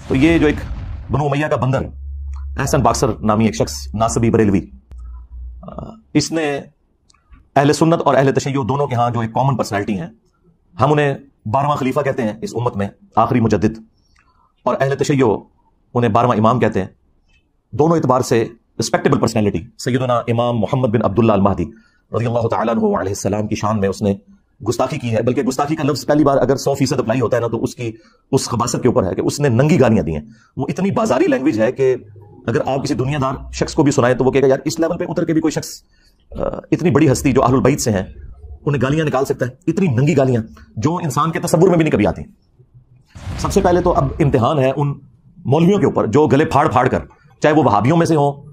تو یہ جو ایک بنو امیہ کا بندر احسن باکسر نامی ایک شخص ناصبی بریلوی، اس نے اہل سنت اور اہل تشیع دونوں کے ہاں جو ایک کامن پرسنالٹی ہیں، ہم انہیں 12واں خلیفہ کہتے ہیں اس امت میں، آخری مجدد، اور اہل تشیع انہیں 12واں امام کہتے ہیں۔ دونوں اعتبار سے رسپیکٹیبل پرسنالٹی سیدنا امام محمد بن عبداللہ المہدی رضی اللہ تعالیٰ عنہ علیہ السلام کی شان میں اس نے گستاخی کی ہے، بلکہ گستاخی کا لفظ پہلی بار اگر 100% اپلائی ہوتا ہے نا تو اس خباثت کے اوپر ہے کہ اس نے ننگی گالیاں دی ہیں۔ وہ اتنی بازاری لینگویج ہے کہ اگر آپ کسی دنیا دار شخص کو بھی سنائیں تو وہ کہے گا یار اس لیول پہ اتر کے بھی کوئی شخص اتنی بڑی ہستی جو اہل البیت سے ہیں انہیں گالیاں نکال سکتا ہے، اتنی ننگی گالیاں جو انسان کے تصور میں بھی نہیں کبھی آتی۔ سب سے پہلے تو اب امتحان ہے ان مولویوں کے اوپر جو گلے پھاڑ پھاڑ کر، چاہے وہ وہابیوں میں سے ہوں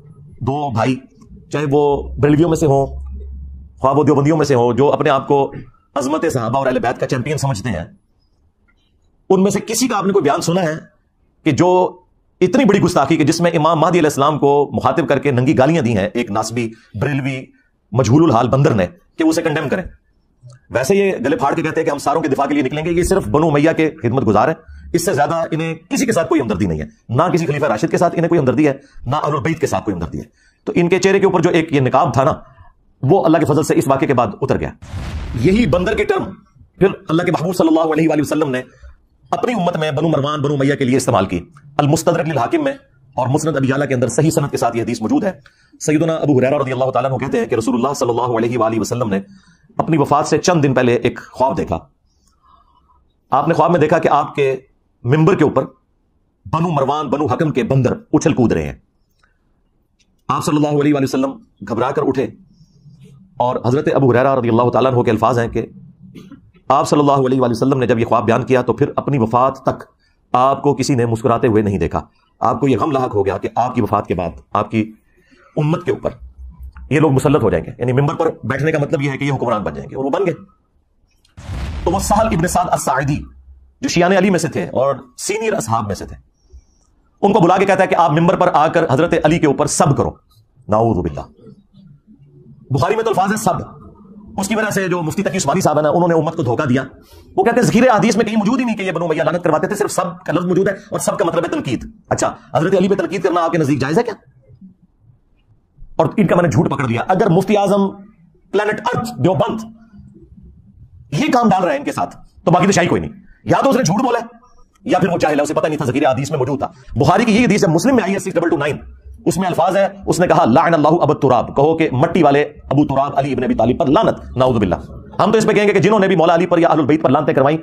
دو بھائی، چاہے وہ بریلویوں میں سے ہوں، خواہ وہ دیوبندیوں میں سے ہوں، جو اپنے آپ کو عظمت صحابہ اور اہل بیت کا چیمپئن سمجھتے ہیں، ان میں سے کسی کا آپ نے کوئی بیان سنا ہے کہ جو اتنی بڑی گستاخی کہ جس میں امام مہدی علیہ السلام کو مخاطب کر کے ننگی گالیاں دی ہیں ایک ناسبی بریلوی مجہول الحال بندر نے، کہ اسے کنڈیم کریں؟ ویسے یہ گلے پھاڑ کے کہتے ہیں کہ ہم ساروں کے دفاع کے لیے نکلیں گے، یہ صرف بنو امیہ کے خدمت گزار ہیں، اس سے زیادہ انہیں کسی کے ساتھ کوئی ہمدردی نہیں ہے، نہ کسی خلیفہ راشد کے ساتھ انہیں کوئی ہمدردی ہے، نہ اہل البیت کے ساتھ کوئی ہمدردی ہے۔ تو ان کے چہرے کے اوپر جو ایک یہ نقاب تھا نا، وہ اللہ کے فضل سے اس واقعے کے بعد اتر گیا۔ یہی بندر کی ٹرم پھر اللہ کے محبوب صلی اللہ علیہ وآلہ وسلم نے اپنی امت میں بنو مروان بنو امیہ کے لیے استعمال کی۔ المستدرک للحاکم میں اور مسند ابی یعلا کے اندر صحیح سند کے ساتھ یہ حدیث موجود ہے۔ سیدنا ابو ہریرہ رضی اللہ تعالیٰ عنہ کہتے ہیں کہ رسول اللہ صلی اللہ علیہ وآلہ وسلم نے اپنی وفات سے چند دن پہلے ایک خواب دیکھا۔ آپ نے خواب میں دیکھا کہ آپ کے ممبر کے اوپر بنو مروان بنو حکم کے بندر اچھل کود رہے ہیں۔ آپ صلی اللہ علیہ وآلہ وسلم گھبرا کر اٹھے، اور حضرت ابو ہریرہ رضی اللہ تعالیٰ عنہ کے الفاظ ہیں کہ آپ صلی اللہ علیہ وآلہ وسلم نے جب یہ خواب بیان کیا تو پھر اپنی وفات تک آپ کو کسی نے مسکراتے ہوئے نہیں دیکھا۔ آپ کو یہ غم لاحق ہو گیا کہ آپ کی وفات کے بعد آپ کی امت کے اوپر یہ لوگ مسلط ہو جائیں گے، یعنی ممبر پر بیٹھنے کا مطلب یہ ہے کہ یہ حکمران بن جائیں گے، اور وہ بن گئے۔ تو وہ سہل ابن سعد الساعدی جو شیعان علی میں سے تھے اور سینئر اصحاب میں سے تھے، ان کو بلا کے کہتا ہے کہ آپ ممبر پر آ کر حضرت علی کے اوپر سب کرو۔ نعوذ باللہ، بخاری میں تو الفاظ ہے سب۔ اس کی وجہ سے جو مفتی تقی عثمانی صاحب ہے نا، انہوں نے امت کو دھوکہ دیا۔ وہ کہتے ہیں ذکر حدیث میں کہیں موجود ہی نہیں کہ یہ بنو امیہ لعنت کرواتے تھے، صرف سب کا لفظ موجود ہے، اور سب کا مطلب ہے تنقید۔ اچھا، حضرت علی پہ تنقید کرنا آپ کے نزدیک جائز ہے کیا؟ اور ان کا میں نے جھوٹ پکڑ لیا۔ اگر مفتی اعظم پلانٹ ارتھ دیوبند یہ کام ڈال رہا ہے ان کے ساتھ تو باقی تو شاہی کوئی نہیں، یا تو اس نے جھوٹ بولا ہے یا پھر وہ جاہل ہے، اسے پتہ نہیں تھا ذکر حدیث میں موجود تھا۔ بخاری کی یہ حدیث ہے، مسلم میں آئی ہے 6229، اس میں الفاظ ہے، اس نے کہا لعن اللہ ابو تراب، کہو کہ مٹی والے ابو تراب علی ابن ابی طالب پر لعنت۔ نعوذ باللہ، ہم تو اس پہ کہیں گے کہ جنہوں نے بھی مولا علی پر یا اہل البیت پر لعنتیں کروائی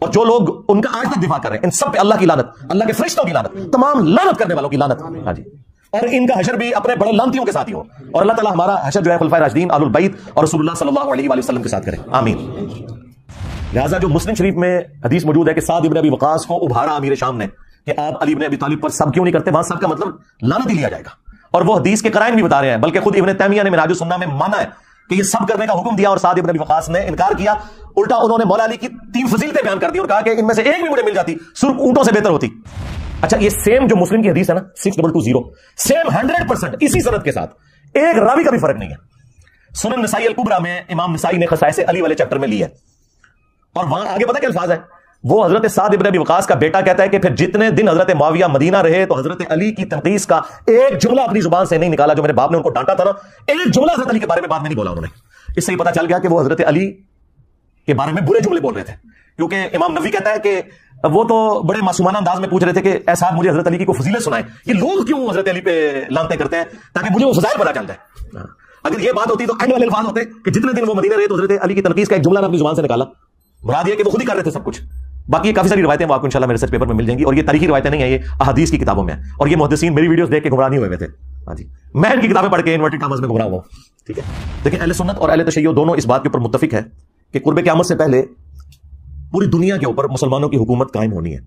اور جو لوگ ان کا آج تک دفاع کر رہے ہیں، ان سب پہ اللہ کی لعنت، اللہ کے فرشتوں کی لعنت، تمام لعنت کرنے والوں کی لعنت۔ ہاں جی، اور ان کا حشر بھی اپنے بڑے لعنتیوں کے ساتھ ہی ہو، اور اللہ تعالی ہمارا حشر جو ہے خلفائے راشدین اہل البیت اور رسول اللہ صلی اللہ علیہ وآلہ وسلم کے ساتھ کرے، آمین۔ لہٰذا جو مسلم شریف میں حدیث موجود ہے کہ سعد ابن ابی وقاص کو ابھارا امیر شام نے کہ آپ علی ابن ابی طالب پر سب کیوں نہیں کرتے، وہاں سب کا مطلب لعنت ہی لیا جائے گا، اور وہ حدیث کے قرائن بھی بتا رہے ہیں، بلکہ خود ابن تیمیہ نے منہاج السنہ میں مانا ہے کہ یہ سب کرنے کا حکم دیا، اور سعد ابن ابی وقاص نے انکار کیا۔ الٹا انہوں نے مولا علی کی 3 فضیلتیں بیان کر دی اور کہا کہ ان میں سے ایک بھی مجھے مل جاتی سرخ اونٹوں سے بہتر ہوتی۔ اچھا، یہ سیم جو مسلم کی حدیث ہے نا 6220، سیم 100% اسی سند کے ساتھ، ایک راوی کا بھی فرق نہیں ہے۔ سنن نسائی الکبریٰ میں امام نسائی نے خصائص علی والے چیپٹر میں لی ہے، اور وہاں آگے پتہ کیا الفاظ ہے، وہ حضرت سعد ابن ابی وقاص کا بیٹا کہتا ہے کہ پھر جتنے دن حضرت معاویہ مدینہ رہے تو حضرت علی کی تنقیص کا ایک جملہ اپنی زبان سے نہیں نکالا، جو میرے باپ نے ان کو ڈانٹا تھا نا، ایک جملہ حضرت علی کے بارے میں بعد میں نہیں بولا انہوں نے۔ اس سے ہی پتہ چل گیا کہ وہ حضرت علی کے بارے میں برے جملے بول رہے تھے، کیونکہ امام نووی کہتا ہے کہ وہ تو بڑے معصومانہ انداز میں پوچھ رہے تھے کہ اے صاحب مجھے حضرت علی کی کوئی فضیلت سنائیں، یہ لوگ کیوں حضرت علی پہ لعنتیں کرتے ہیں، تاکہ مجھے وہ فضائل پتہ چل جائے۔ اگر یہ بات ہوتی تو اینڈ والے الفاظ ہوتے کہ جتنے دن وہ مدینہ رہے تو حضرت علی کی تنقیص کا ایک جملہ نے اپنی زبان سے نکالا، مراد یہ کہ وہ خود ہی کر رہے تھے سب کچھ۔ باقی کافی ساری روایتیں وہ آپ کو انشاءاللہ میرے ریسرچ پیپر میں مل جائیں گی، اور یہ تاریخی روایتیں نہیں ہیں، یہ احادیث کی کتابوں میں ہیں، اور یہ محدثین میری ویڈیوز دیکھ کے گمراہ نہیں ہوئے تھے۔ ہاں جی، میں ان کی کتابیں پڑھ کے انورٹڈ کامز میں گمراہ ہوں، ٹھیک ہے۔ لیکن اہل سنت اور اہل تشیع دونوں اس بات کے اوپر متفق ہے کہ قرب قیامت سے پہلے پوری دنیا کے اوپر مسلمانوں کی حکومت قائم ہونی ہے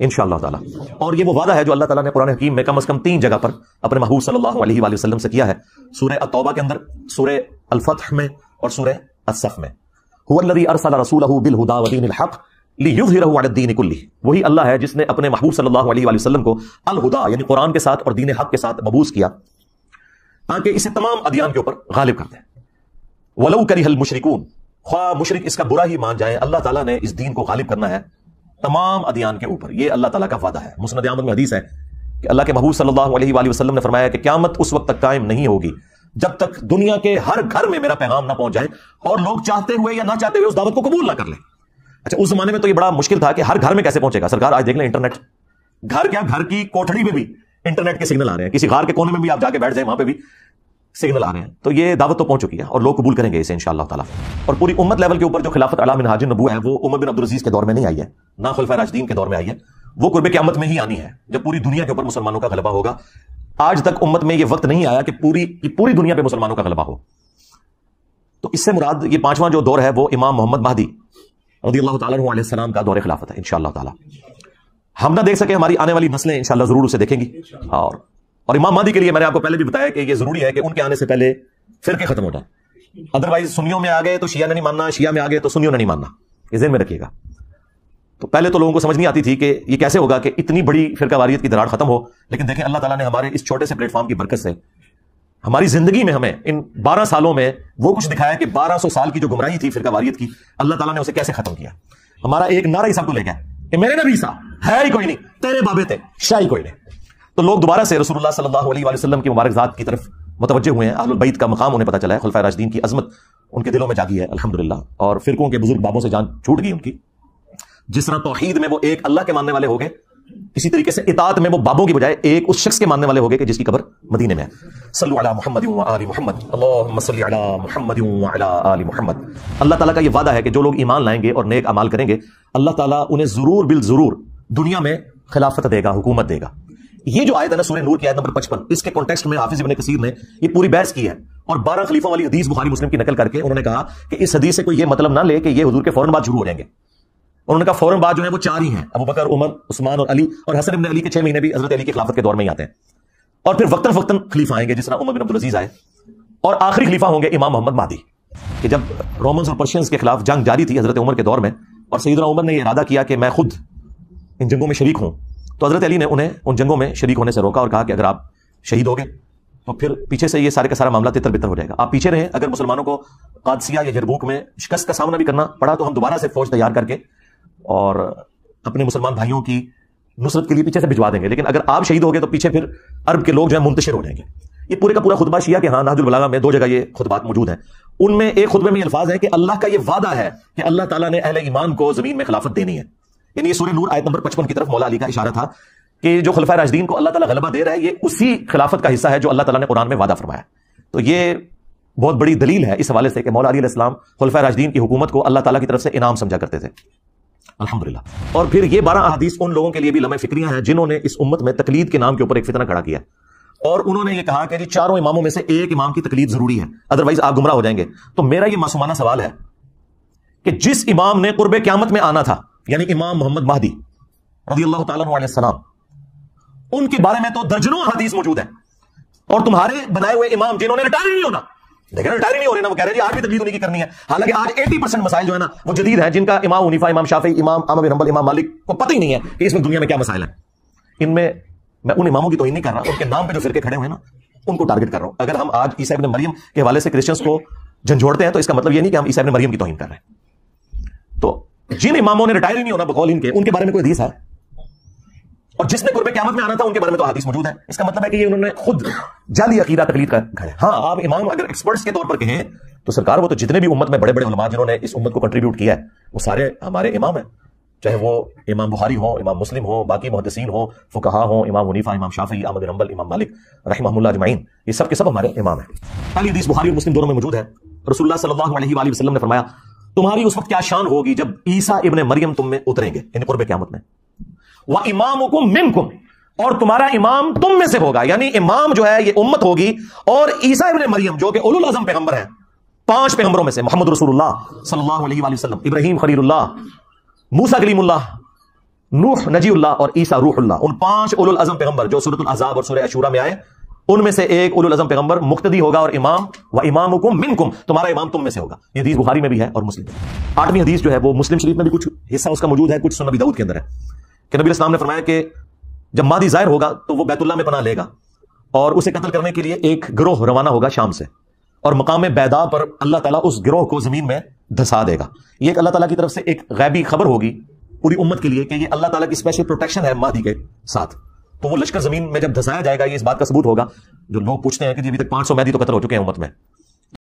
انشاءاللہ تعالی، اور یہ وہ وعدہ ہے جو اللہ تعالیٰ نے قرآن حکیم میں کم از کم 3 جگہ پر اپنے محبوب صلی اللہ علیہ وآلہ وسلم سے کیا ہے، سورہ التوبہ کے اندر، سورہ الفتح میں، اور سورہ الصف میں۔ هو الذی ارسل رسولہ بالہدی ودین الحق لیظہرہ علی الدین کلہ، وہی اللہ ہے جس نے اپنے محبوب صلی اللہ علیہ وآلہ وسلم کو الہدا یعنی قرآن کے ساتھ اور دین حق کے ساتھ مبعوث کیا تاکہ اسے تمام ادیان کے اوپر غالب کر دیں۔ ولو کرہ المشرکون، خواہ مشرک اس کا برا ہی مان جائیں، اللہ تعالیٰ نے اس دین کو غالب کرنا ہے، تمام ادیان کے اوپر. یہ اللہ تعالیٰ کا وعدہ ہے. مسند احمد میں حدیث ہے کہ اللہ کے محبوب صلی اللہ علیہ وآلہ وسلم نے فرمایا کہ قیامت اس وقت تک قائم نہیں ہوگی جب تک دنیا کے ہر گھر میں میرا پیغام نہ پہنچ جائے اور لوگ چاہتے ہوئے یا نہ چاہتے ہوئے اس دعوت کو قبول نہ کر لیں. اچھا اس زمانے میں تو یہ بڑا مشکل تھا کہ ہر گھر میں کیسے پہنچے گا. سرکار آج دیکھ لیں انٹرنیٹ, گھر کیا گھر کی کوٹھڑی میں بھی انٹرنیٹ کے سگنل آ رہے ہیں, کسی غار کے کونے میں بھی آپ جا کے بیٹھ جائیں وہاں پہ بھی سگنل آ رہے ہیں. تو یہ دعوت تو پہنچ چکی ہے اور لوگ قبول کریں گے اسے انشاءاللہ تعالیٰ. اور پوری امت لیول کے اوپر جو خلافت علی منہاج النبوہ ہے وہ عمر بن عبدالعزیز کے دور میں نہیں آئی ہے, نہ خلفائے راشدین کے دور میں آئی ہے, وہ قرب قیامت میں ہی آنی ہے جب پوری دنیا کے اوپر مسلمانوں کا غلبہ ہوگا. آج تک امت میں یہ وقت نہیں آیا کہ پوری دنیا پہ مسلمانوں کا غلبہ ہو. تو اس سے مراد یہ پانچواں جو دور ہے وہ امام محمد مہدی رضی اللہ تعالیٰ عنہ علیہ السلام کا دور خلافت ہے انشاءاللہ تعالیٰ. ہم نہ دیکھ سکے, ہماری آنے والی نسلیں انشاءاللہ ضرور اسے دیکھیں گی. اور امام مہدی کے لیے میں نے آپ کو پہلے بھی بتایا کہ یہ ضروری ہے کہ ان کے آنے سے پہلے فرقے ختم ہو جائیں. ادروائز سنیوں میں آ گئے تو شیعہ نے نہیں ماننا, شیعہ میں آ گئے تو سنیوں نے نہیں ماننا, یہ ذہن میں رکھیے گا. تو پہلے تو لوگوں کو سمجھ نہیں آتی تھی کہ یہ کیسے ہوگا کہ اتنی بڑی فرقہ واریت کی دراڑ ختم ہو. لیکن دیکھیں اللہ تعالیٰ نے ہمارے اس چھوٹے سے پلیٹ فارم کی برکت سے ہماری زندگی میں ہمیں ان 12 سالوں میں وہ کچھ دکھایا کہ 1200 سال کی جو گمراہی تھی فرقہ واریت کی, اللہ تعالیٰ نے اسے کیسے ختم کیا. ہمارا ایک نعرہ ہی سب کو لے گیا کہ میرے نبی سا ہے ہی کوئی نہیں, تیرے بابے تھے شاہ ہی کوئی نہیں. تو لوگ دوبارہ سے رسول اللہ صلی اللہ علیہ وآلہ وسلم کی مبارک ذات کی طرف متوجہ ہوئے ہیں. اہل البیت کا مقام انہیں پتہ چلا ہے, خلفائے راشدین کی عظمت ان کے دلوں میں جاگی ہے الحمدللہ. اور فرقوں کے بزرگ بابوں سے جان چھوٹ گئی ان کی. جس طرح توحید میں وہ ایک اللہ کے ماننے والے ہو گئے, اسی طریقے سے اطاعت میں وہ بابوں کی بجائے ایک اس شخص کے ماننے والے ہو گئے کہ جس کی قبر مدینے میں ہے. صلو علی محمد و آل محمد, اللہم صلی علی محمد و علی آل محمد. اللہ تعالیٰ کا یہ وعدہ ہے کہ جو لوگ ایمان لائیں گے اور نیک اعمال کریں گے اللہ تعالیٰ انہیں ضرور بالضرور دنیا میں خلافت دے گا, حکومت دے گا. یہ جو آیت ہے نا سورہ نور کی آیت نمبر 55, اس کے کانٹیکسٹ میں حافظ ابن کثیر نے یہ پوری بحث کی ہے اور 12 خلیفوں والی حدیث بخاری مسلم کی نقل کر کے انہوں نے کہا کہ اس حدیث سے کوئی یہ مطلب نہ لے کہ یہ حضور کے فوراً بعد شروع ہو جائیں گے. انہوں نے کہا فوراً بعد جو ہے وہ 4 ہی ہیں, ابو بکر, عمر, عثمان اور علی, اور حسن ابن علی کے 6 مہینے بھی حضرت علی کی خلافت کے دور میں ہی آتے ہیں. اور پھر وقتاً فوقتاً خلیفہ آئیں گے جس طرح عمر بن عبدالعزیز آئے, اور آخری خلیفہ ہوں گے امام محمد مہدی. کہ جب رومنز اور پرشینز کے خلاف جنگ جاری تھی حضرت عمر کے دور میں, اور سیدنا عمر نے یہ ارادہ کیا کہ میں خود ان جنگوں میں شریک ہوں, تو حضرت علی نے انہیں ان جنگوں میں شریک ہونے سے روکا اور کہا کہ اگر آپ شہید ہو گئے تو پھر پیچھے سے یہ سارے کا سارا معاملہ تتر بتر ہو جائے گا. آپ پیچھے رہیں, اگر مسلمانوں کو قادسیہ یا یرموک میں شکست کا سامنا بھی کرنا پڑا تو ہم دوبارہ سے فوج تیار کر کے اور اپنے مسلمان بھائیوں کی نصرت کے لیے پیچھے سے بھجوا دیں گے. لیکن اگر آپ شہید ہو گئے تو پیچھے پھر عرب کے لوگ جو ہے منتشر ہو جائیں گے. یہ پورے کا پورا خطبہ شیعہ کے ہاں نہج البلاغہ میں 2 جگہ یہ خطبات موجود ہیں. ان میں ایک خطبے میں یہ الفاظ ہے کہ اللہ کا یہ وعدہ ہے کہ اللہ تعالیٰ نے اہل ایمان کو زمین میں خلافت دینی ہے. یعنی یہ سورہ نور آیت نمبر 55 کی طرف مولا علی کا اشارہ تھا کہ جو خلفائے راشدین کو اللہ تعالیٰ غلبہ دے رہا ہے یہ اسی خلافت کا حصہ ہے جو اللہ تعالیٰ نے قرآن میں وعدہ فرمایا. تو یہ بہت بڑی دلیل ہے اس حوالے سے کہ مولا علی علیہ السلام خلفائے راشدین کی حکومت کو اللہ تعالیٰ کی طرف سے انعام سمجھا کرتے تھے الحمدللہ. اور پھر یہ 12 احادیث ان لوگوں کے لیے بھی لمحہ فکریاں ہیں جنہوں نے اس امت میں تقلید کے نام کے اوپر ایک فتنہ کھڑا کیا, اور انہوں نے یہ کہا کہ 4 اماموں میں سے ایک امام کی تقلید ضروری ہے, ادروائز آپ گمراہ ہو جائیں گے. تو میرا یہ معصومانہ سوال ہے کہ جس امام نے قرب قیامت میں آنا تھا یعنی امام محمد مہدی رضی اللہ تعالیٰ عنہ علیہ السلام, ان کے بارے میں تو درجنوں حدیث موجود ہیں, اور تمہارے بنائے ہوئے امام جنہوں نے ریٹائر نہیں ہونا, لیکن ریٹائر نہیں ہو رہے نا, وہ کہہ رہے ہیں آج بھی تقلید انہیں کی کرنی ہے. حالانکہ آج 80% مسائل جو ہے نا وہ جدید ہیں, جن کا امام حنیفہ, امام شافعی, امام احمد بن حنبل, امام مالک کو پتہ ہی نہیں ہے کہ اس وقت دنیا میں کیا مسائل ہیں. ان میں ان اماموں کی توہین نہیں کر رہا, ان کے نام پہ جو فرقے کھڑے ہوئے ہیں نا ان کو ٹارگٹ کر رہا ہوں. اگر ہم آج عیسیٰ ابن مریم کے حوالے سے کرسچنس کو جھنجھوڑتے ہیں تو اس کا مطلب یہ نہیں کہ ہم عیسیٰ ابن مریم کی توہین کر رہے ہیں. تو جن اماموں نے ریٹائر نہیں ہونا بقول ان کے بارے میں کوئی حدیث ہے, اور جس نے قرب قیامت میں آنا تھا ان کے بارے میں تو حدیث موجود ہے. اس کا مطلب ہے کہ یہ انہوں نے خود جعلی عقیدہ تقلید کا گھڑے. ہاں آپ امام اگر ایکسپرٹس کے طور پر کہیں تو سرکار وہ تو جتنے بھی امت میں بڑے بڑے علماء جنہوں نے اس امت کو کنٹریبیوٹ کیا ہے وہ سارے ہمارے امام ہیں, چاہے وہ امام بخاری ہو, امام مسلم ہو, باقی محدثین ہو, فقہا ہو, امام حنیفہ, امام شافعی, احمد بن حنبل, امام مالک رحمہ اللہ اجمعین, یہ سب کے سب ہمارے امام ہیں. پہلی حدیث بخاری اور مسلم دونوں میں موجود ہے. رسول اللہ صلی اللہ علیہ وآلہ وسلم نے فرمایا تمہاری اس وقت کیا شان ہوگی جب عیسیٰ ابن مریم تم میں اتریں گے یعنی قرب قیامت میں, وَإِمَامُكُم مِّنكُم, اور تمہارا امام تم میں سے ہوگا. یعنی امام جو ہے یہ امت ہوگی, اور عیسیٰ ابن مریم جو کہ اولو العزم پیغمبر ہیں, 5 پیغمبروں میں سے, محمد رسول اللہ صلی اللہ علیہ وآلہ وسلم, ابراہیم خلیل اللہ, موسیٰ کلیم اللہ, نوح نجی اللہ, اور عیسیٰ روح اللہ, ان 5 اولو العزم پیغمبر جو سورۃ الاحزاب اور سورہ عشورہ میں آئے, ان میں سے ایک اولو العزم پیغمبر مقتدی ہوگا اور امام, وَإِمَامُكُم مِّنكُم, تمہارا امام تم میں سے ہوگا. یہ حدیث بخاری میں بھی ہے اور مسلم میں. 8ویں حدیث جو ہے وہ مسلم شریف میں بھی کچھ حصہ اس کا موجود ہے, کچھ سنن ابی داؤد کے اندر ہے کہ نبی اسلام نے فرمایا کہ جب مہدی ظاہر ہوگا تو وہ بیت اللہ میں پناہ لے گا, اور اسے قتل کرنے کے لیے ایک گروہ روانہ ہوگا شام سے, اور مقام بیدا پر اللہ تعالیٰ اس گروہ کو زمین میں دھسا دے گا. یہ ایک اللہ تعالیٰ کی طرف سے ایک غیبی خبر ہوگی پوری امت کے لیے کہ یہ اللہ تعالیٰ کی اسپیشل پروٹیکشن ہے مہدی کے ساتھ. تو وہ لشکر زمین میں جب دھسایا جائے گا یہ اس بات کا ثبوت ہوگا. جو لوگ پوچھتے ہیں کہ ابھی تک 500 مہدی تو قتل ہو چکے ہیں امت میں,